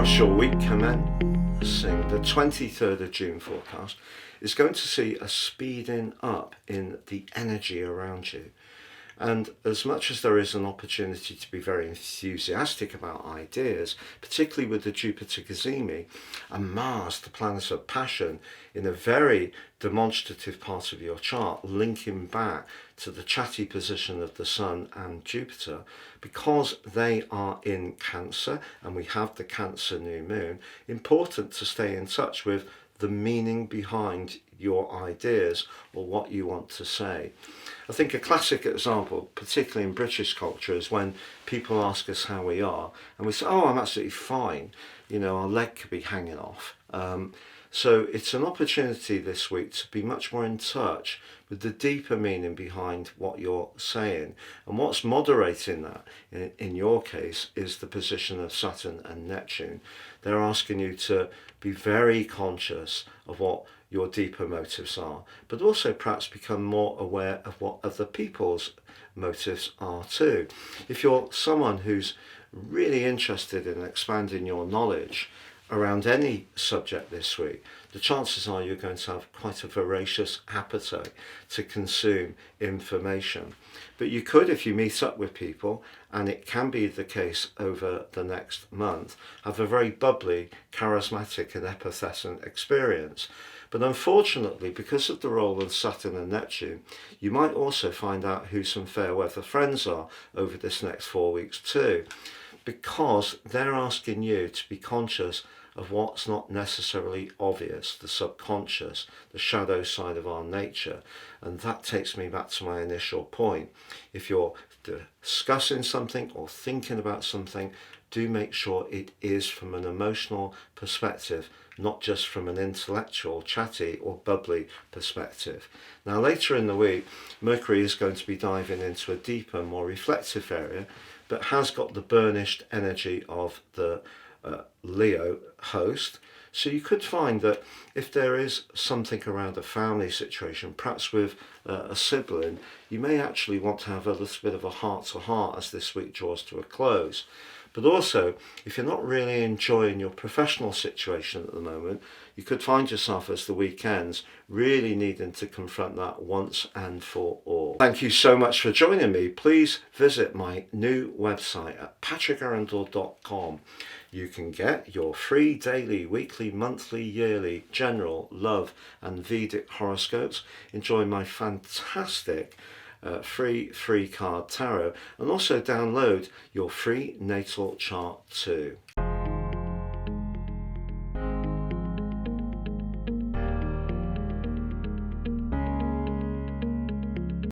across your week commencing the 23rd of June forecast is going to see a speeding up in the energy around you. And as much as there is an opportunity to be very enthusiastic about ideas, particularly with the Jupiter Gazemi and Mars, the planet of passion, in a very demonstrative part of your chart, linking back to the chatty position of the Sun and Jupiter, because they are in Cancer and we have the Cancer new moon, important to stay in touch with the meaning behind your ideas or what you want to say. I think a classic example, particularly in British culture, is when people ask us how we are and we say, oh, I'm absolutely fine, you know, our leg could be hanging off. So it's an opportunity this week to be much more in touch with the deeper meaning behind what you're saying. And what's moderating that, in your case, is the position of Saturn and Neptune. They're asking you to be very conscious of what your deeper motives are, but also perhaps become more aware of what other people's motives are too. If you're someone who's really interested in expanding your knowledge around any subject this week, the chances are you're going to have quite a voracious appetite to consume information. But you could, if you meet up with people, and it can be the case over the next month, have a very bubbly, charismatic and effervescent experience. But unfortunately, because of the role of Saturn and Neptune, you might also find out who some fair weather friends are over this next 4 weeks too, because they're asking you to be conscious of what's not necessarily obvious, the subconscious, the shadow side of our nature. And that takes me back to my initial point. If you're discussing something or thinking about something, do make sure it is from an emotional perspective, not just from an intellectual, chatty or bubbly perspective. Now later in the week, Mercury is going to be diving into a deeper, more reflective area, but has got the burnished energy of the Leo host. So you could find that if there is something around a family situation, perhaps with a sibling, you may actually want to have a little bit of a heart-to-heart as this week draws to a close. But also, if you're not really enjoying your professional situation at the moment, you could find yourself as the weekends really needing to confront that once and for all. Thank you so much for joining me. Please visit my new website at patrickarundell.com. You can get your free daily, weekly, monthly, yearly, general, love and Vedic horoscopes. Enjoy my fantastic free card tarot, and also download your free natal chart too.